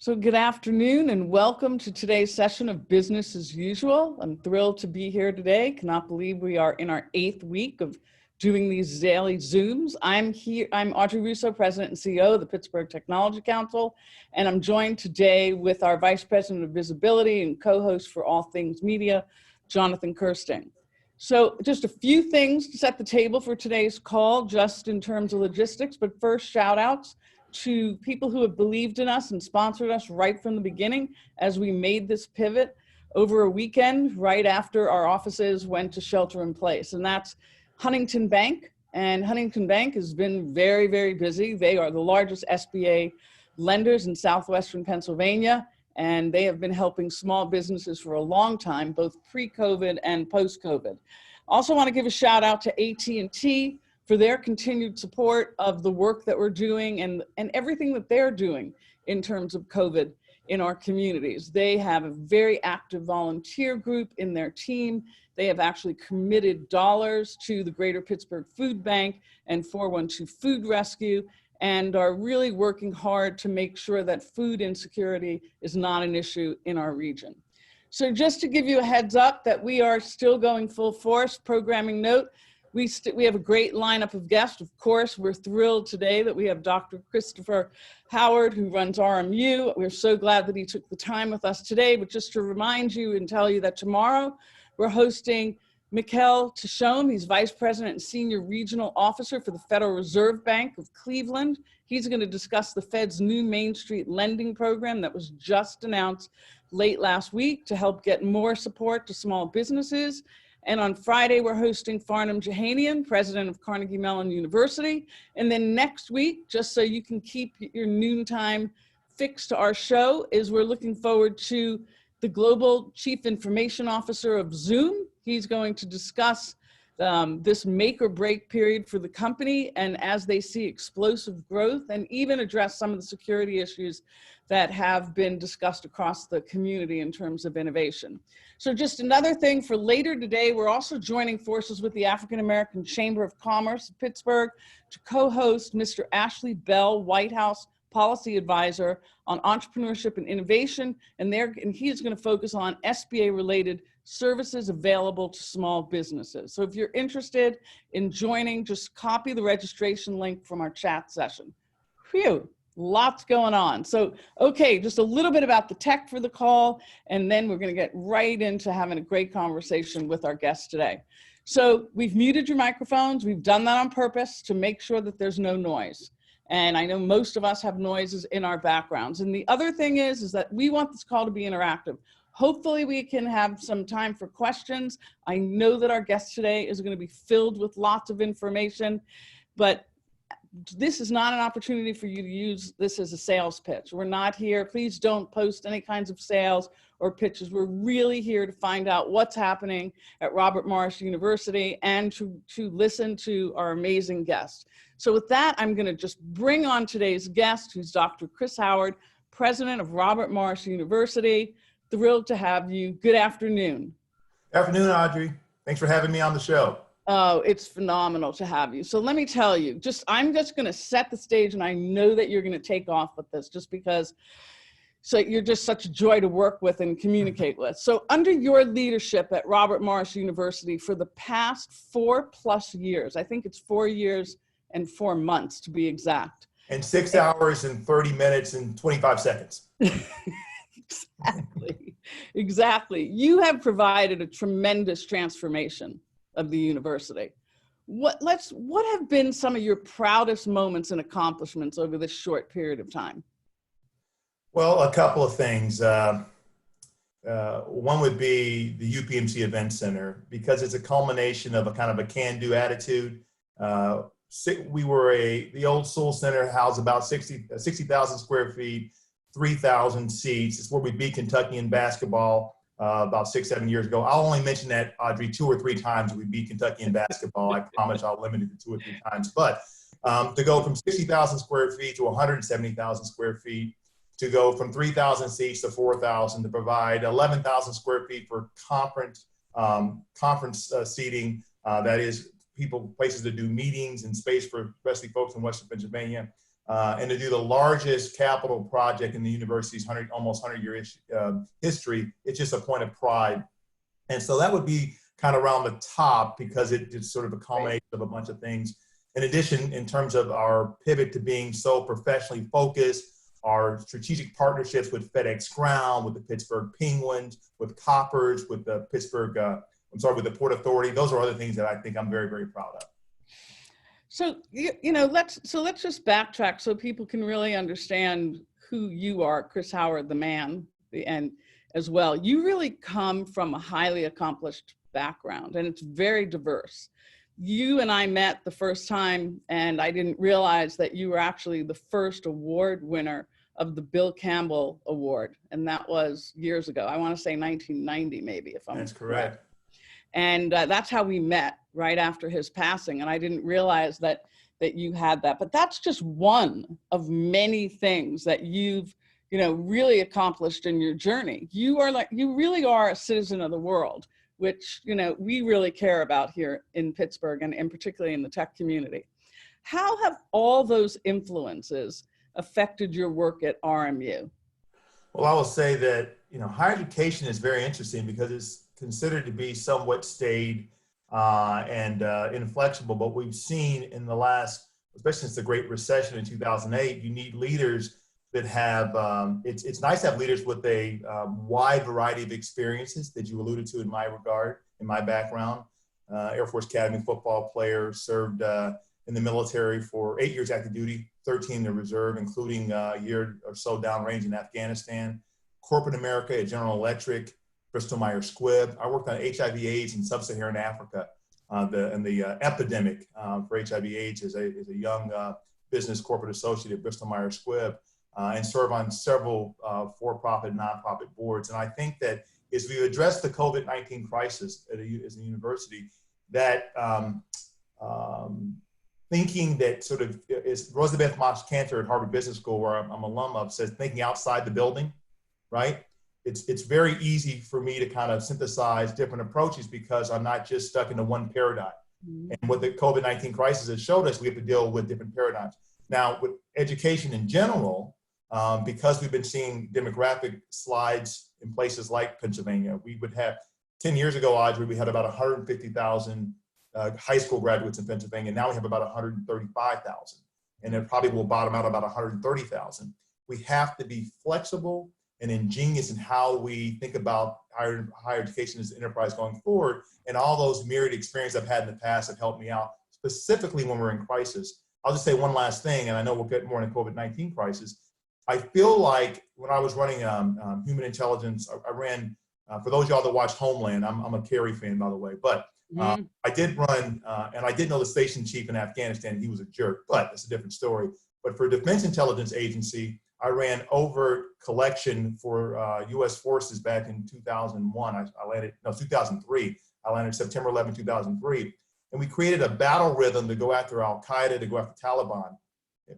So good afternoon and welcome to today's session of Business as Usual. I'm thrilled to be here today. Cannot believe we are in our 8th week of doing these daily Zooms. I'm Audrey Russo, President and CEO of the Pittsburgh Technology Council, and I'm joined today with our Vice President of Visibility and co-host for all things media, Jonathan Kirsting. So just a few things to set the table for today's call, just in terms of logistics, but first shout outs to people who have believed in us and sponsored us right from the beginning as we made this pivot over a weekend right after our offices went to shelter in place. And that's Huntington Bank. And Huntington Bank has been very, very busy. They are the largest SBA lenders in southwestern Pennsylvania, and they have been helping small businesses for a long time, both pre-COVID and post-COVID. Also want to give a shout out to AT&T for their continued support of the work that we're doing and everything that they're doing in terms of COVID in our communities. They have a very active volunteer group in their team. They have actually committed dollars to the Greater Pittsburgh Food Bank and 412 Food Rescue, and are really working hard to make sure that food insecurity is not an issue in our region. So just to give you a heads up that we are still going full force. Programming note, we have a great lineup of guests. Of course, we're thrilled today that we have Dr. Christopher Howard, who runs RMU. We're so glad that he took the time with us today. But just to remind you and tell you that tomorrow we're hosting Mikkel Tishome. He's Vice President and Senior Regional Officer for the Federal Reserve Bank of Cleveland. He's going to discuss the Fed's new Main Street lending program that was just announced late last week to help get more support to small businesses. And on Friday, we're hosting Farnham Jahanian, President of Carnegie Mellon University. And then next week, just so you can keep your noontime fixed to our show, is we're looking forward to the Global Chief Information Officer of Zoom. He's going to discuss this make or break period for the company, and as they see explosive growth, and even address some of the security issues that have been discussed across the community in terms of innovation. So just another thing for later today, we're also joining forces with the African American Chamber of Commerce of Pittsburgh to co-host Mr. Ashley Bell, White House Policy Advisor on Entrepreneurship and Innovation, and he's going to focus on SBA-related services available to small businesses. So if you're interested in joining, just copy the registration link from our chat session. Phew, lots going on. So, okay, just a little bit about the tech for the call, and then we're going to get right into having a great conversation with our guests today. So we've muted your microphones. We've done that on purpose to make sure that there's no noise. And I know most of us have noises in our backgrounds. And the other thing is that we want this call to be interactive. Hopefully we can have some time for questions. I know that our guest today is going to be filled with lots of information, but this is not an opportunity for you to use this as a sales pitch. We're not here. Please don't post any kinds of sales or pitches. We're really here to find out what's happening at Robert Morris University and to listen to our amazing guests. So with that, I'm going to just bring on today's guest, who's Dr. Chris Howard, President of Robert Morris University. Thrilled to have you. Good afternoon. Good afternoon, Audrey. Thanks for having me on the show. Oh, it's phenomenal to have you. So let me tell you, I'm just going to set the stage, and I know that you're going to take off with this just because you're just such a joy to work with and communicate with. So under your leadership at Robert Morris University for the past 4+ years, I think it's 4 years and 4 months to be exact. And 6 hours and 30 minutes and 25 seconds. Exactly. You have provided a tremendous transformation of the university. What have been some of your proudest moments and accomplishments over this short period of time? Well, a couple of things. One would be the UPMC Event Center, because it's a culmination of a kind of a can-do attitude. The old Soul Center housed about 60,000 square feet, 3,000 seats. It's where we beat Kentucky in basketball about 6-7 years ago. I'll only mention that, Audrey, 2 or 3 times we beat Kentucky in basketball. I promise I'll limit it to 2 or 3 times. But to go from 60,000 square feet to 170,000 square feet, to go from 3,000 seats to 4,000, to provide 11,000 square feet for conference seating, that is places to do meetings and space for especially folks in Western Pennsylvania. and to do the largest capital project in the university's almost 100-year history. It's just a point of pride. And so that would be kind of around the top because it's sort of a culmination of a bunch of things. In addition, in terms of our pivot to being so professionally focused, our strategic partnerships with FedEx Ground, with the Pittsburgh Penguins, with Coppers, with the with the Port Authority. Those are other things that I think I'm very, very proud of. So, let's just backtrack so people can really understand who you are, Chris Howard, the man, and as well. You really come from a highly accomplished background, and it's very diverse. You and I met the first time, and I didn't realize that you were actually the first award winner of the Bill Campbell Award, and that was years ago. I want to say 1990, maybe, if I'm That's correct. And that's how we met, right after his passing. And I didn't realize that you had that. But that's just one of many things that you've, really accomplished in your journey. You really are a citizen of the world, which, we really care about here in Pittsburgh and particularly in the tech community. How have all those influences affected your work at RMU? Well, I will say that, higher education is very interesting because it's considered to be somewhat staid and inflexible. But we've seen in the last, especially since the Great Recession in 2008, you need leaders that have, it's nice to have leaders with a wide variety of experiences that you alluded to in my regard, in my background. Air Force Academy football player, served in the military for 8 years active duty, 13 in the reserve, including a year or so downrange in Afghanistan. Corporate America at General Electric, Bristol Myers Squibb. I worked on HIV/AIDS in sub-Saharan Africa, and the epidemic for HIV/AIDS as a young business corporate associate at Bristol Myers Squibb, and serve on several for-profit, nonprofit boards. And I think that as we address the COVID-19 crisis as a university, that thinking that sort of is Roosevelt Cantor at Harvard Business School, where I'm alum of, says thinking outside the building, right? It's very easy for me to kind of synthesize different approaches because I'm not just stuck into one paradigm. Mm-hmm. And what the COVID-19 crisis has showed us, we have to deal with different paradigms. Now, with education in general, because we've been seeing demographic slides in places like Pennsylvania, we would have 10 years ago, Audrey, we had about 150,000 high school graduates in Pennsylvania. Now we have about 135,000, and it probably will bottom out about 130,000. We have to be flexible and ingenious in how we think about higher education as an enterprise going forward. And all those myriad experiences I've had in the past have helped me out, specifically when we're in crisis. I'll just say one last thing, and I know we'll get more into the COVID-19 crisis. I feel like when I was running human intelligence, I ran, for those of y'all that watch Homeland, I'm a Kerry fan, by the way, but I did run, and I did know the station chief in Afghanistan. He was a jerk, but that's a different story. But for Defense Intelligence Agency, I ran overt collection for U.S. forces back in 2001. I landed, no, 2003. I landed September 11, 2003. And we created a battle rhythm to go after Al-Qaeda, to go after Taliban.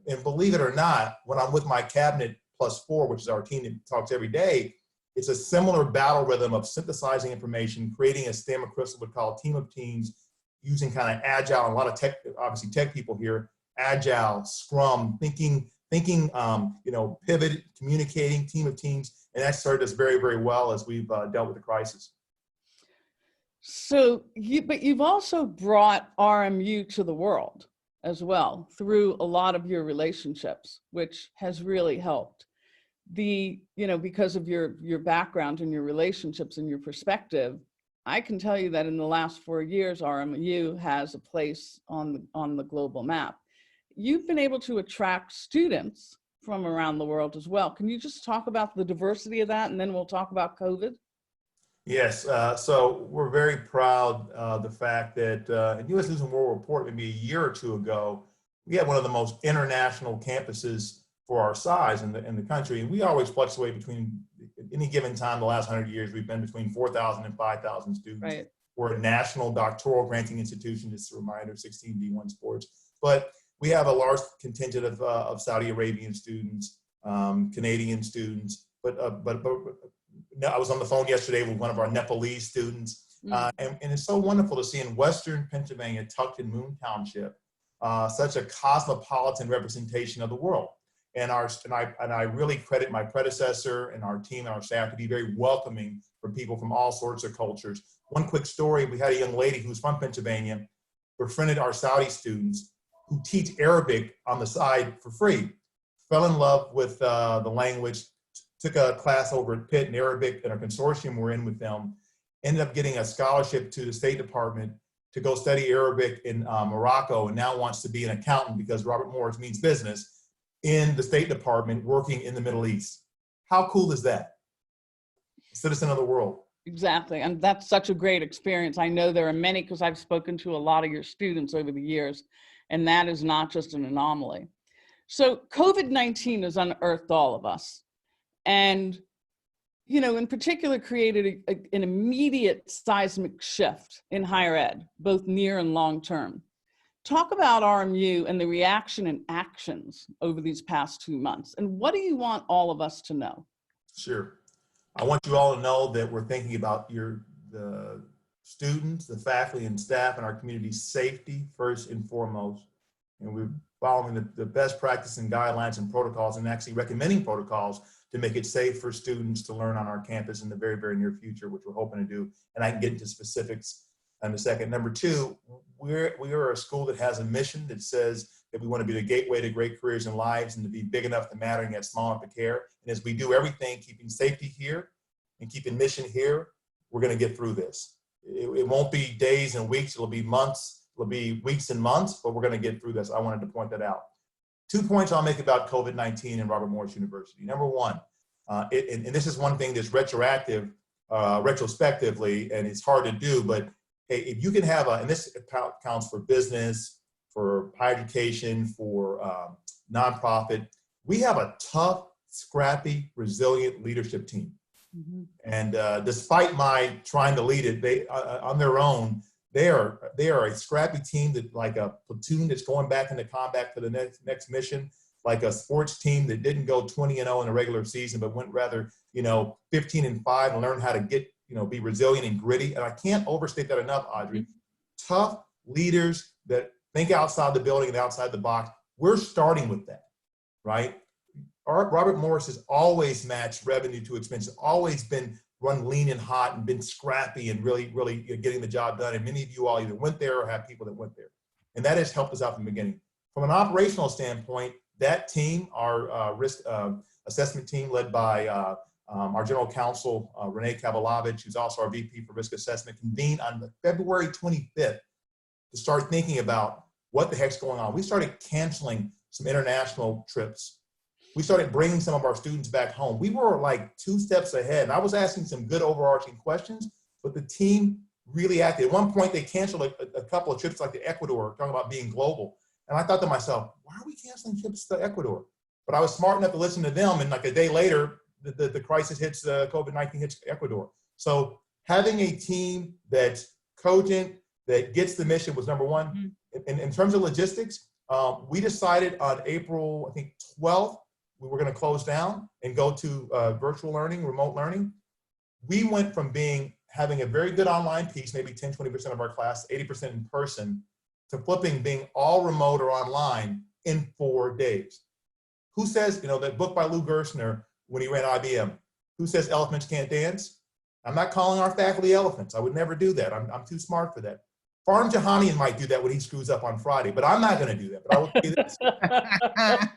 And believe it or not, when I'm with my cabinet +4, which is our team that talks every day, it's a similar battle rhythm of synthesizing information, creating a Stan McChrystal would call a team of teams, using kind of agile, and a lot of tech, obviously tech people here, agile, scrum, thinking, pivot, communicating, team of teams, and that served us very, very well as we've dealt with the crisis. So, but you've also brought RMU to the world as well through a lot of your relationships, which has really helped. Because of your background and your relationships and your perspective, I can tell you that in the last 4 years, RMU has a place on the global map. You've been able to attract students from around the world as well. Can you just talk about the diversity of that, and then we'll talk about COVID? Yes, so we're very proud of the fact that in U.S. News and World Report, maybe a year or two ago, we had one of the most international campuses for our size in the country. And we always fluctuate between, any given time, the last 100 years, we've been between 4,000 and 5,000 students. Right. We're a national doctoral granting institution, just a reminder, 16 D1 sports. But we have a large contingent of Saudi Arabian students, Canadian students, but I was on the phone yesterday with one of our Nepalese students, and it's so wonderful to see in Western Pennsylvania, tucked in Moon Township, such a cosmopolitan representation of the world. And I really credit my predecessor and our team and our staff to be very welcoming for people from all sorts of cultures. One quick story, we had a young lady who's from Pennsylvania, befriended our Saudi students who teach Arabic on the side for free, fell in love with the language, took a class over at Pitt in Arabic and a consortium we're in with them, ended up getting a scholarship to the State Department to go study Arabic in Morocco, and now wants to be an accountant because Robert Morris means business in the State Department working in the Middle East. How cool is that? A citizen of the world. Exactly. And that's such a great experience. I know there are many, because I've spoken to a lot of your students over the years, and that is not just an anomaly. So COVID-19 has unearthed all of us. And, you know, in particular, created an immediate seismic shift in higher ed, both near and long term. Talk about RMU and the reaction and actions over these past 2 months. And what do you want all of us to know? Sure. I want you all to know that we're thinking about the students, the faculty and staff, and our community's safety first and foremost. And we're following the best practice and guidelines and protocols, and actually recommending protocols to make it safe for students to learn on our campus in the very, very near future, which we're hoping to do. And I can get into specifics in a second. Number two, we are a school that has a mission that says that we want to be the gateway to great careers and lives, and to be big enough to matter and yet small enough to care. And as we do everything, keeping safety here and keeping mission here, we're going to get through this. It won't be days and weeks, it'll be months, it'll be weeks and months, but we're going to get through this. I wanted to point that out. 2 points I'll make about COVID-19 and Robert Morris University. Number one, and this is one thing that's retrospectively, and it's hard to do, but hey, if you can have and this counts for business, for higher education, for nonprofit, we have a tough, scrappy, resilient leadership team. Mm-hmm. And despite my trying to lead it, they on their own, they are a scrappy team, that like a platoon that's going back into combat for the next mission, like a sports team that didn't go 20-0 in a regular season, but went rather 15-5 and learned how to get be resilient and gritty. And I can't overstate that enough, Audrey. Mm-hmm. Tough leaders that think outside the building and outside the box. We're starting with that, right? Robert Morris has always matched revenue to expenses, always been run lean and hot and been scrappy and really, really getting the job done. And many of you all either went there or have people that went there. And that has helped us out from the beginning. From an operational standpoint, that team, our risk assessment team led by our general counsel, Renee Kavalovich, who's also our VP for risk assessment, convened on February 25th to start thinking about what the heck's going on. We started canceling some international trips. We started bringing some of our students back home. We were like 2 steps ahead. And I was asking some good overarching questions, but the team really acted. At one point, they canceled a couple of trips like to Ecuador, talking about being global. And I thought to myself, why are we canceling trips to Ecuador? But I was smart enough to listen to them, and like a day later, the crisis hits, COVID-19 hits Ecuador. So having a team that's cogent, that gets the mission was number one. Mm-hmm. In terms of logistics, we decided on April, I think 12th, we were going to close down and go to virtual learning, remote learning. We went from having a very good online piece, maybe 10, 20% of our class, 80% in person, to flipping being all remote or online in 4 days. Who says, that book by Lou Gerstner, when he ran IBM, who says elephants can't dance? I'm not calling our faculty elephants. I would never do that. I'm too smart for that. Farnham Jahanian might do that when he screws up on Friday, but I'm not going to do that. But I will say this.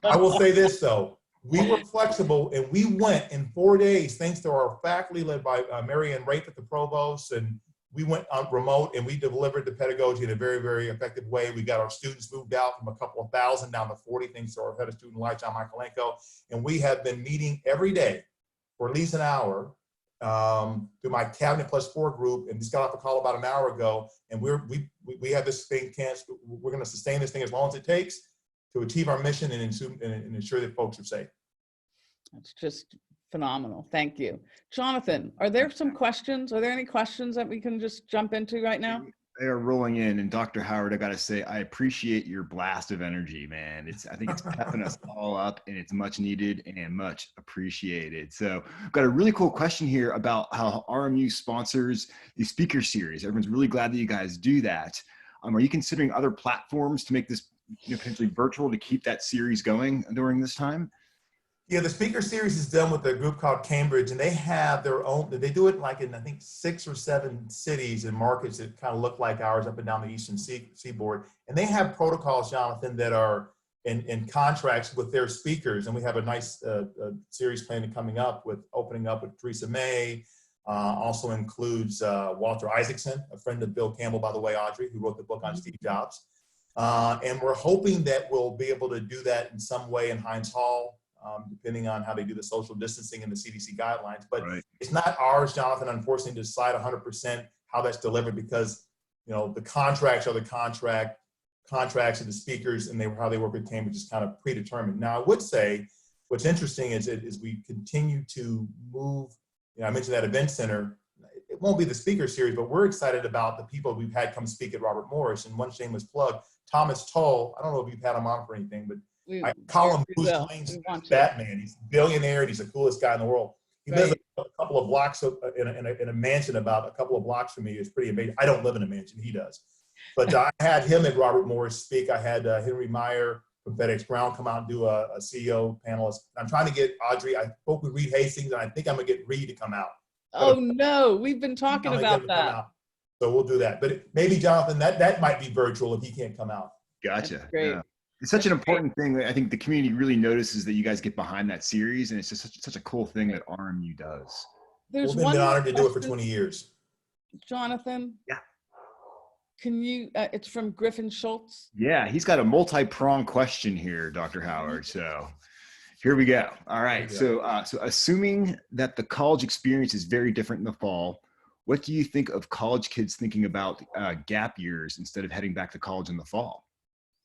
I will say this, though. We were flexible, and we went in 4 days, thanks to our faculty led by Mary Ann Rafe at the provost, and we went on remote, and we delivered the pedagogy in a very, very effective way. We got our students moved out from a couple of thousand down to 40, thanks to our head of student life, John Michaelenko. And we have been meeting every day for at least an hour through my Cabinet Plus 4 group, and just got off a call about an hour ago. And we have this thing canceled. We're going to sustain this thing as long as it takes to achieve our mission and ensure that folks are safe. That's just phenomenal. Thank you. Jonathan, are there some questions? Are there any questions that we can just jump into right now? They are rolling in. And Dr. Howard, I got to say, I appreciate your blast of energy, man. I think it's pepping us all up, and it's much needed and much appreciated. So I've got a really cool question here about how RMU sponsors the speaker series. Everyone's really glad that you guys do that. Are you considering other platforms to make this potentially virtual to keep that series going during this time? Yeah, the speaker series is done with a group called Cambridge, and they have their own, they do it like in, I think, 6 or 7 cities and markets that kind of look like ours up and down the eastern seaboard. And they have protocols, Jonathan, that are in contracts with their speakers. And we have a nice series planning coming up with opening up with Theresa May. Also includes Walter Isaacson, a friend of Bill Campbell, by the way, Audrey, who wrote the book on Steve Jobs. And we're hoping that we'll be able to do that in some way in Heinz Hall, depending on how they do the social distancing and the CDC guidelines. But it's not ours, Jonathan, unfortunately, to decide 100% how that's delivered, because, you know, the contracts are the contracts of the speakers, and how they work with Cambridge is kind of predetermined. Now, I would say what's interesting is we continue to move. You know, I mentioned that event center. It won't be the speaker series, but we're excited about the people we've had come speak at Robert Morris. And one shameless plug, Thomas Tull. I don't know if you've had him on for anything, but I call him Bruce Wayne's Batman. He's a billionaire, and he's the coolest guy in the world. He lives a couple of blocks in a mansion about a couple of blocks from me. It's pretty amazing. I don't live in a mansion. He does. But I had him at Robert Morris speak. I had Henry Meyer from FedEx Ground come out and do a CEO panelist. I'm trying to get Audrey. I spoke with Reed Hastings, and I think I'm going to get Reed to come out. Oh, no. We've been talking about that. So we'll do that. But maybe, Jonathan, that might be virtual if he can't come out. Gotcha. That's great. Yeah. It's such an important thing that I think the community really notices, that you guys get behind that series, and it's just such a cool thing that RMU does. There's We've been honored to do it for 20 years. Jonathan? Yeah. Can you, it's from Griffin Schultz. Yeah, he's got a multi-pronged question here, Dr. Howard. So here we go. All right. So assuming that the college experience is very different in the fall, what do you think of college kids thinking about gap years instead of heading back to college in the fall?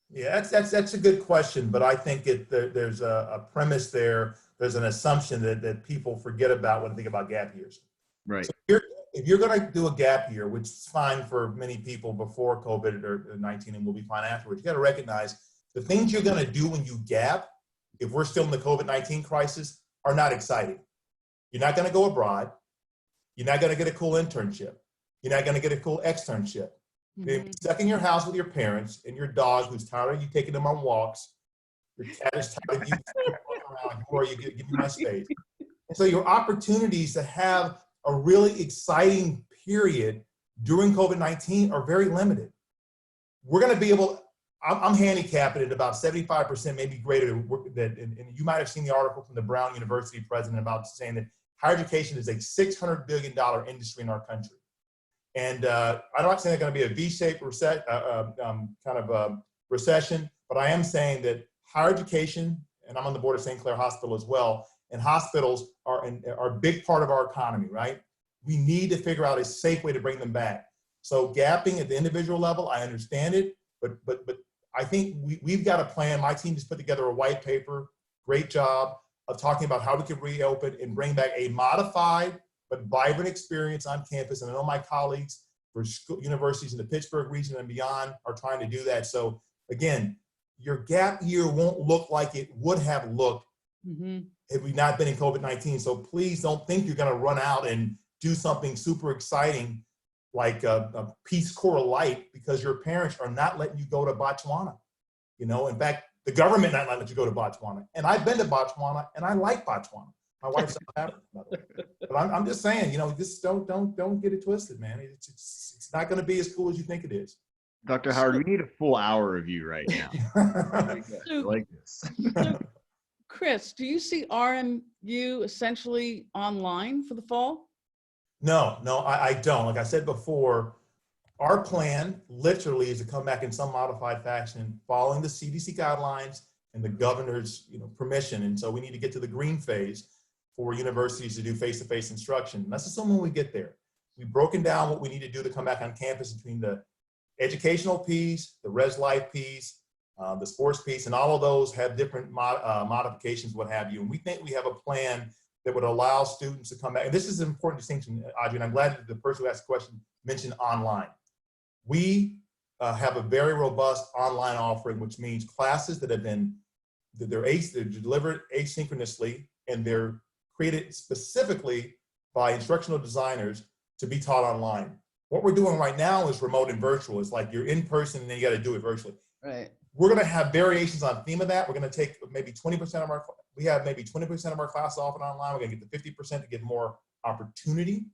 Yeah, that's a good question, but I think there's a premise there. There's an assumption that people forget about when they think about gap years. Right. So if you're going to do a gap year, which is fine for many people before COVID or 19, and will be fine afterwards, you got to recognize the things you're going to do when you gap, if we're still in the COVID-19 crisis, are not exciting. You're not going to go abroad. You're not going to get a cool internship. You're not going to get a cool externship. You're stuck in your house with your parents and your dog, who's tired of you taking them on walks. Your cat is tired of you walking around. Who are you? Give me my space. And so your opportunities to have a really exciting period during COVID-19 are very limited. We're going to be able, I'm handicapped at about 75%, maybe greater, and you might have seen the article from the Brown University president about saying that higher education is a $600 billion industry in our country. And I'm not saying they're going to be a V-shaped recession, but I am saying that higher education, and I'm on the board of St. Clair Hospital as well, and hospitals are a big part of our economy, right? We need to figure out a safe way to bring them back. So gapping at the individual level, I understand it, but I think we've got a plan. My team just put together a white paper, great job, of talking about how we can reopen and bring back a modified but vibrant experience on campus. And I know my colleagues for universities in the Pittsburgh region and beyond are trying to do that. So again, your gap year won't look like it would have looked had we not been in COVID-19. So please don't think you're going to run out and do something super exciting like a Peace Corps Light because your parents are not letting you go to Botswana. You know, in fact, the government not letting you go to Botswana. And I've been to Botswana and I like Botswana. My wife's South African, by the way. But I'm just saying, you know, just don't get it twisted, man. It's not going to be as cool as you think it is. Dr. Howard, we need a full hour of you right now. I like this. So, Chris, do you see RMU essentially online for the fall? No, I don't. Like I said before, our plan literally is to come back in some modified fashion following the CDC guidelines and the governor's permission. And so we need to get to the green phase for universities to do face-to-face instruction. And that's assuming we get there. We've broken down what we need to do to come back on campus between the educational piece, the res life piece, the sports piece, and all of those have different modifications, what have you. And we think we have a plan that would allow students to come back. And this is an important distinction, Audrey, and I'm glad that the person who asked the question mentioned online. We have a very robust online offering, which means classes that have been, they're delivered asynchronously, and they're created specifically by instructional designers to be taught online. What we're doing right now is remote and virtual. It's like you're in person and then you got to do it virtually. Right. We're going to have variations on theme of that. We're going to take maybe 20% of our, we have maybe 20% of our classes offered online. We're going to get to 50% to get more opportunity.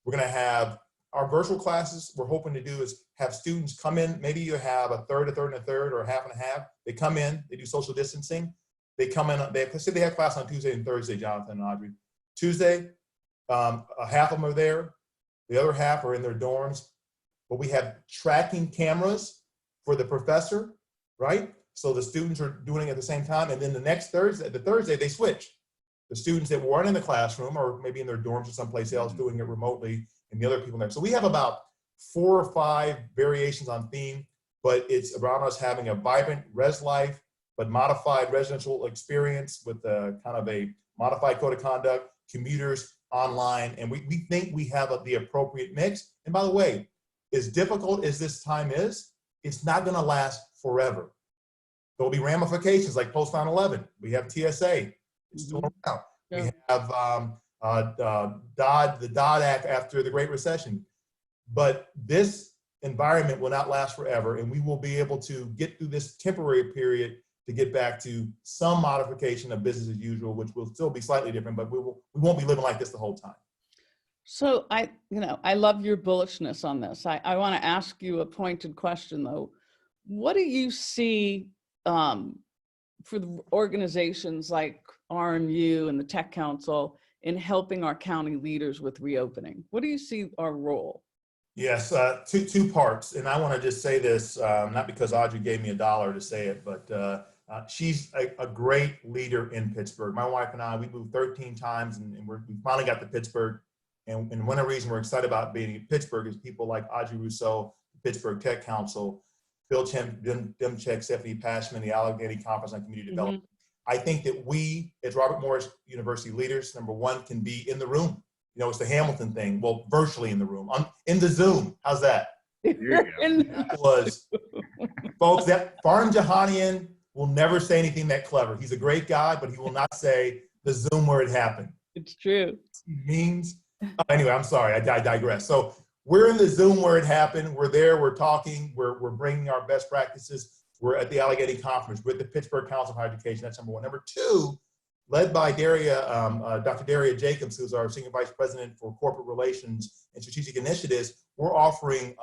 We're going to have our virtual classes. We're hoping to do is have students come in. Maybe you have a third, and a third, or a half and a half. They come in, they do social distancing. They come in, let's say they have class on Tuesday and Thursday, Jonathan and Audrey. Tuesday, half of them are there. The other half are in their dorms. But we have tracking cameras for the professor, right? So the students are doing it at the same time. And then the next Thursday, they switch. The students that weren't in the classroom or maybe in their dorms or someplace else doing it remotely, and the other people there. So we have about 4 or 5 variations on theme, but it's around us having a vibrant res life, but modified residential experience with a kind of a modified code of conduct, commuters online. And we think we have the appropriate mix. And by the way, as difficult as this time is, it's not gonna last forever. There'll be ramifications like post 9/11. We have TSA, it's still around. Yeah. We have the Dodd Act after the Great Recession. But this environment will not last forever, and we will be able to get through this temporary period to get back to some modification of business as usual, which will still be slightly different, but we won't be living like this the whole time. So I love your bullishness on this. I want to ask you a pointed question though. What do you see for the organizations like RMU and the Tech Council in helping our county leaders with reopening? What do you see our role? Yes, two parts. And I want to just say this, not because Audrey gave me $1 to say it, but she's a great leader in Pittsburgh. My wife and I, we moved 13 times and we finally got to Pittsburgh. And one of the reasons we're excited about being in Pittsburgh is people like Audrey Rousseau, the Pittsburgh Tech Council, Phil Demchek, Stephanie Pashman, the Allegheny Conference on Community Development. I think that we, as Robert Morris University leaders, number one, can be in the room. You know, it's the Hamilton thing. Well, virtually in the room, in the Zoom. How's that? That was, folks, that Farnham Jahanian will never say anything that clever. He's a great guy, but he will not say the Zoom where it happened. It's true. He means, anyway, I'm sorry, I digress. So we're in the Zoom where it happened. We're there, we're talking, we're bringing our best practices. We're at the Allegheny Conference with the Pittsburgh Council of Higher Education. That's number one. Number two, led by Dr. Daria Jacobs, who's our Senior Vice President for Corporate Relations and Strategic Initiatives, we're offering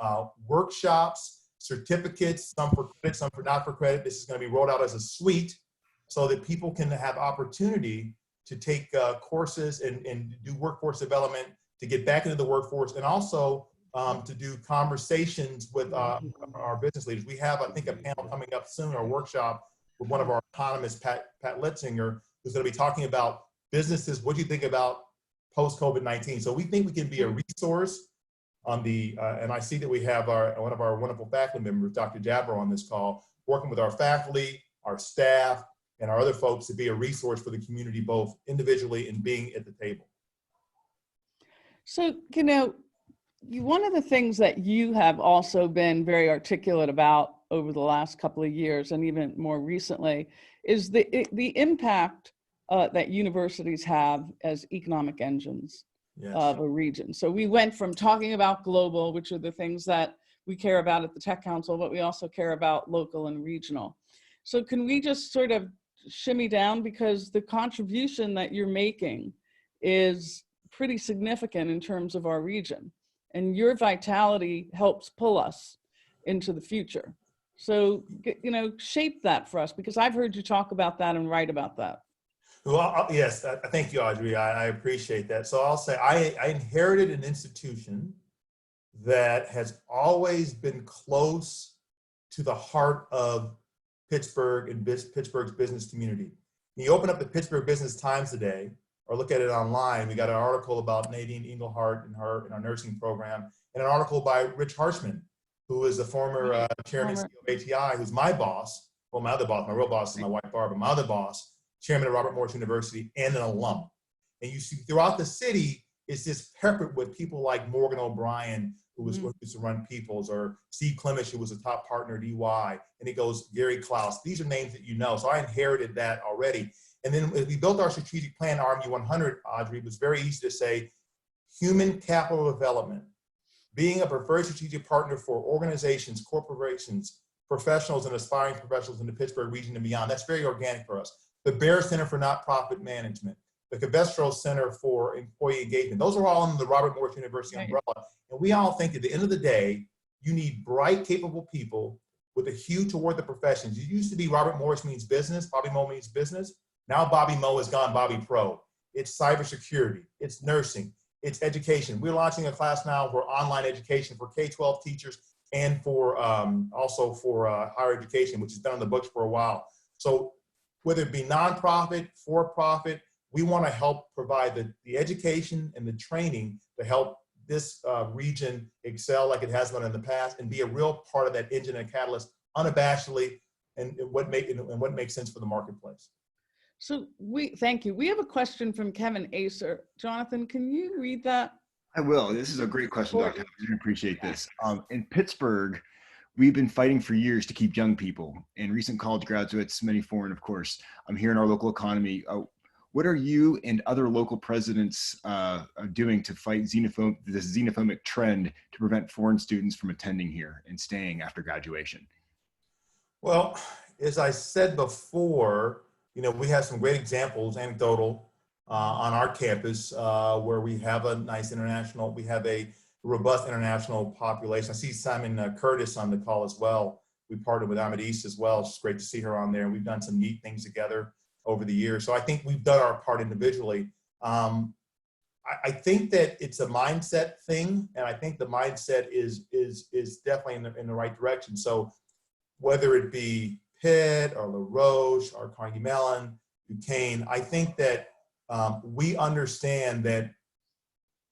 workshops, certificates, some for credit, some for not for credit. This is going to be rolled out as a suite so that people can have opportunity to take courses and do workforce development, to get back into the workforce, and also to do conversations with our business leaders. We have, I think, a panel coming up soon, or a workshop with one of our economists, Pat Litzinger, who's going to be talking about businesses. What do you think about post-COVID-19? So we think we can be a resource on the, and I see that we have one of our wonderful faculty members, Dr. Jabber, on this call, working with our faculty, our staff, and our other folks to be a resource for the community, both individually and being at the table. So, you know, one of the things that you have also been very articulate about over the last couple of years, and even more recently, is the impact that universities have as economic engines of a region. So we went from talking about global, which are the things that we care about at the Tech Council, but we also care about local and regional. So can we just sort of shimmy down, because the contribution that you're making is pretty significant in terms of our region, and your vitality helps pull us into the future. So, you know, shape that for us, because I've heard you talk about that and write about that. Well, yes, thank you, Audrey. I appreciate that. So I'll say I inherited an institution that has always been close to the heart of Pittsburgh and Pittsburgh's business community. When you open up the Pittsburgh Business Times today, or look at it online, we got an article about Nadine Engelhardt and our nursing program, and an article by Rich Harshman, who is a former chairman of ATI, who's my boss. Well, my other boss, my real boss is my wife, Barbara. My other boss, chairman of Robert Morris University, and an alum. And you see throughout the city, it's just peppered with people like Morgan O'Brien, who used to run Peoples, or Steve Clemish, who was a top partner at EY, and it goes Gary Klaus. These are names that you know. So I inherited that already. And then as we built our strategic plan, RMU 100, Audrey, it was very easy to say human capital development, being a preferred strategic partner for organizations, corporations, professionals and aspiring professionals in the Pittsburgh region and beyond. That's very organic for us. The Bear Center for Nonprofit Management, the Cavestro Center for Employee Engagement. Those are all under the Robert Morris University umbrella. And we all think at the end of the day, you need bright, capable people with a hue toward the professions. It used to be Robert Morris means business, Bobby Moe means business. Now Bobby Moe has gone Bobby Pro. It's cybersecurity, it's nursing, it's education. We're launching a class now for online education for K-12 teachers and for also for higher education, which has been on the books for a while. So whether it be nonprofit, for-profit, we want to help provide the education and the training to help this region excel like it has done in the past and be a real part of that engine and catalyst unabashedly and what makes sense for the marketplace. So thank you. We have a question from Kevin Acer. Jonathan, can you read that? I will. This is a great question, Dr. I appreciate this. In Pittsburgh, we've been fighting for years to keep young people and recent college graduates, many foreign, of course, here in our local economy. What are you and other local presidents doing to fight this xenophobic trend to prevent foreign students from attending here and staying after graduation? Well, as I said before, we have some great examples, anecdotal, on our campus where we have a we have a robust international population. I see Simon Curtis on the call as well. We partnered with Ahmed East as well. It's just great to see her on there. And we've done some neat things together over the years. So I think we've done our part individually. I think that it's a mindset thing, and I think the mindset is definitely in the right direction. So whether it be Pitt or La Roche or Carnegie Mellon, Duquesne, I think that we understand that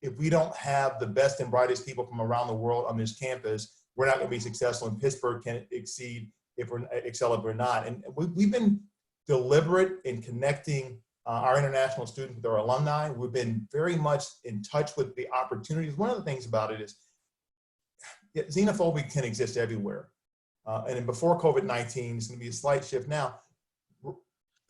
if we don't have the best and brightest people from around the world on this campus, we're not going to be successful, and Pittsburgh can excel if we're not. And we've been deliberate in connecting our international students with our alumni. We've been very much in touch with the opportunities. One of the things about it is xenophobia can exist everywhere. And then before COVID-19, it's going to be a slight shift now.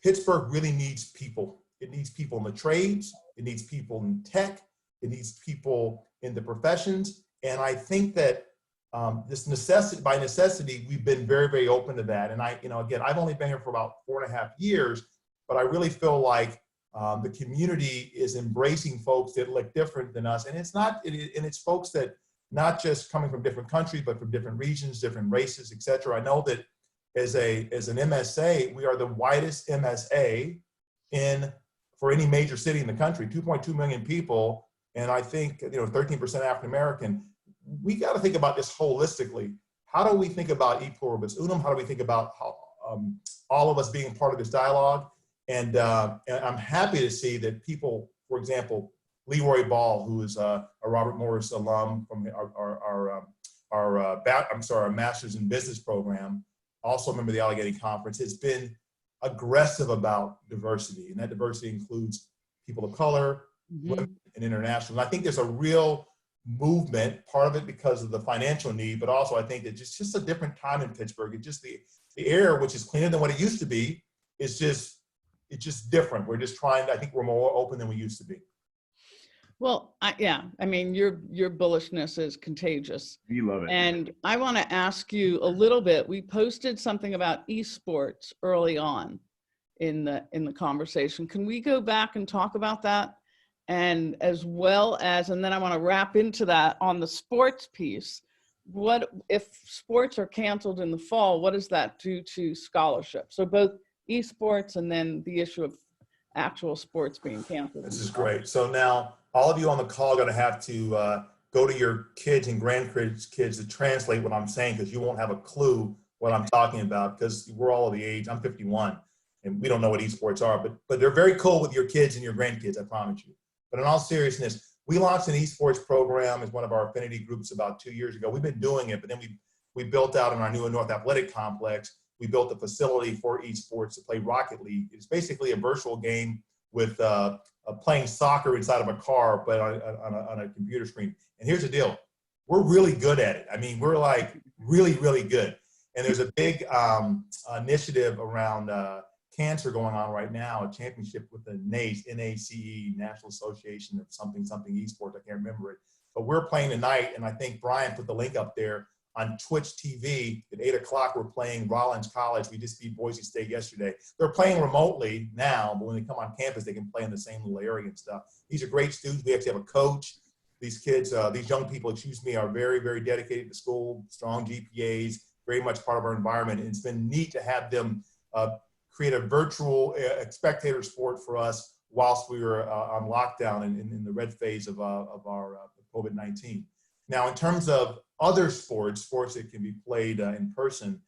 Pittsburgh really needs people. It needs people in the trades. It needs people in tech. It needs people in the professions. And I think that by necessity, we've been very, very open to that. And again, I've only been here for about 4.5 years, but I really feel like the community is embracing folks that look different than us. And it's folks that not just coming from different countries, but from different regions, different races, et cetera. I know that as an MSA, we are the widest MSA for any major city in the country, 2.2 million people. And I think, 13% African-American. We got to think about this holistically. How do we think about e pluribus unum? How do we think about all of us being part of this dialogue? And I'm happy to see that people, for example, Leroy Ball, who is a Robert Morris alum from our Master's in Business program, also a member of the Allegheny Conference, has been aggressive about diversity. And that diversity includes people of color, women, and international. And I think there's a real movement, part of it because of the financial need, but also I think that just a different time in Pittsburgh. It's just the air, which is cleaner than what it used to be, it's just different. We're just I think we're more open than we used to be. Well, I mean, your bullishness is contagious. We love it. And I want to ask you a little bit. We posted something about esports early on in the conversation. Can we go back and talk about that? And as well as, and then I want to wrap into that on the sports piece. What if sports are canceled in the fall? What does that do to scholarship? So both esports and then the issue of actual sports being canceled. This is great. So now all of you on the call are going to have to go to your kids and grandkids to translate what I'm saying, because you won't have a clue what I'm talking about, because we're all of the age. I'm 51 and we don't know what esports are, but they're very cool with your kids and your grandkids, I promise you. But in all seriousness, we launched an esports program as one of our affinity groups about 2 years ago. We've been doing it, but then we built out in our new North Athletic Complex, we built a facility for esports to play Rocket League. It's basically a virtual game with playing soccer inside of a car, but on a computer screen. And here's the deal. We're really good at it. I mean, we're like really, really good. And there's a big initiative around cancer going on right now, a championship with the NACE, N-A-C-E, National Association of something esports. I can't remember it. But we're playing tonight, and I think Brian put the link up there on Twitch TV at 8 o'clock. We're playing Rollins College. We just beat Boise State yesterday. They're playing remotely now, but when they come on campus, they can play in the same little area and stuff. These are great students. We actually have a coach. These kids, these young people, are very, very dedicated to school, strong GPAs, very much part of our environment. And it's been neat to have them create a virtual spectator sport for us whilst we were on lockdown and in the red phase of our COVID-19. Now, in terms of other sports that can be played in person,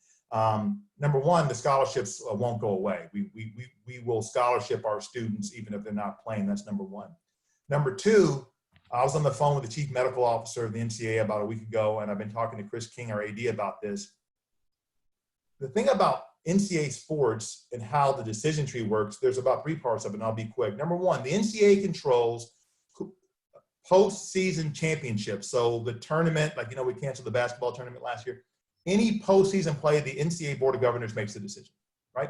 number one, the scholarships won't go away. We will scholarship our students even if they're not playing. That's number one. Number two, I was on the phone with the chief medical officer of the NCAA about a week ago, and I've been talking to Chris King, our AD, about this. The thing about NCAA sports and how the decision tree works, there's about 3 parts of it, and I'll be quick. Number one, the NCAA controls postseason championships. So the tournament, like, we canceled the basketball tournament last year. Any postseason play, the NCAA Board of Governors makes the decision, right?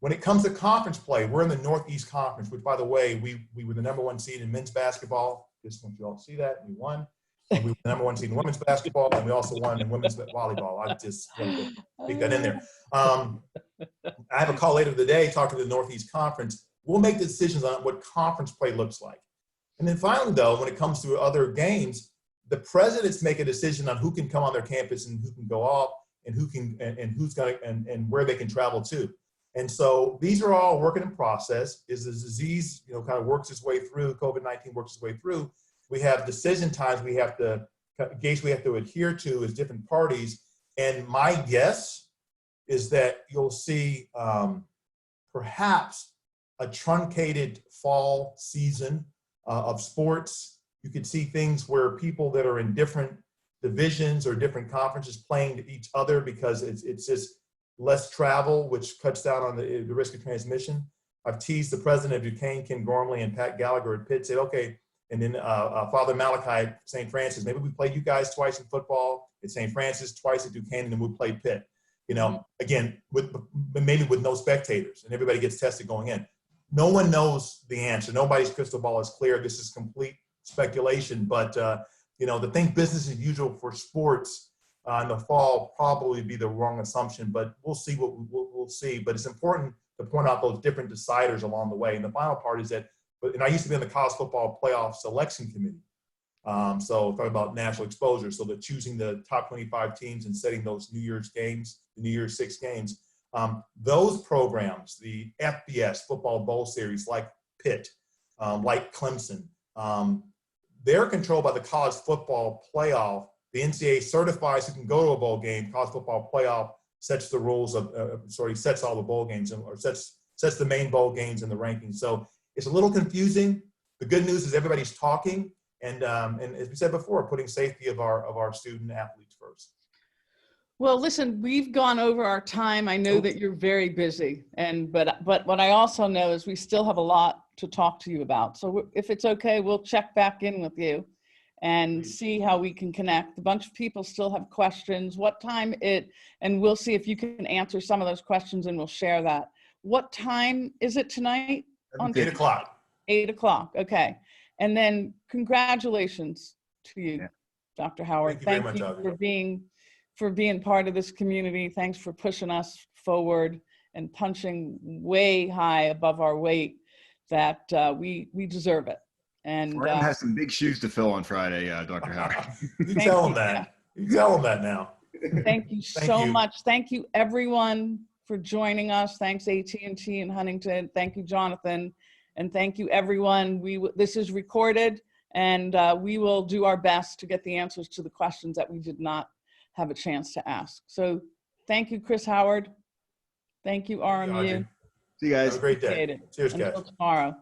When it comes to conference play, we're in the Northeast Conference, which, by the way, we were the #1 seed in men's basketball. Just want you all to see that. We won. And we were the #1 seed in women's basketball, and we also won in women's volleyball. I just wanted to take that in there. I have a call later today talking to the Northeast Conference. We'll make the decisions on what conference play looks like. And then finally, though, when it comes to other games, the presidents make a decision on who can come on their campus and who can go off and who can and who's going to and where they can travel to. And so these are all working in process. As the disease, kind of works its way through, COVID-19 works its way through, we have decision times we have to adhere to as different parties. And my guess is that you'll see perhaps a truncated fall season of sports. You could see things where people that are in different divisions or different conferences playing each other because it's just less travel, which cuts down on the risk of transmission. I've teased the president of Duquesne, Ken Gormley, and Pat Gallagher at Pitt, said, okay, and then Father Malachi at St. Francis, maybe we play you guys twice in football at St. Francis, twice at Duquesne, and then we play Pitt. Again, maybe with no spectators, and everybody gets tested going in. No one knows the answer. Nobody's crystal ball is clear. This is complete speculation, but to think business as usual for sports in the fall probably be the wrong assumption, but we'll see what we'll see. But it's important to point out those different deciders along the way. And the final part is that, and I used to be on the college football playoff selection committee. So talking about national exposure. So they're choosing the top 25 teams and setting those New Year's games, the New Year's 6 games. Those programs, the FBS Football Bowl Series, like Pitt, like Clemson, they're controlled by the college football playoff. The NCAA certifies who can go to a bowl game. College football playoff sets the rules sets all the bowl games or sets the main bowl games in the rankings. So it's a little confusing. The good news is everybody's talking, and as we said before, putting safety of our student athletes first. Well, listen, we've gone over our time. I know that you're very busy, but what I also know is we still have a lot to talk to you about. So if it's okay, we'll check back in with you and see how we can connect. A bunch of people still have questions. What time and we'll see if you can answer some of those questions, and we'll share that. What time is it tonight? 8 o'clock. 8 o'clock. Okay. And then congratulations to you, Dr. Howard. Thank you very much, for being part of this community. Thanks for pushing us forward and punching way high above our weight that we deserve it. And Fordham has some big shoes to fill on Friday, Dr. Howard. You tell them that. You tell them that now. Thank you so much. Thank you, everyone, for joining us. Thanks, AT&T and Huntington. Thank you, Jonathan. And thank you, everyone. This is recorded, and we will do our best to get the answers to the questions that we did not have a chance to ask. So thank you, Chris Howard. Thank you, RMU. See you guys. Have a great day. Cheers, guys. Until tomorrow.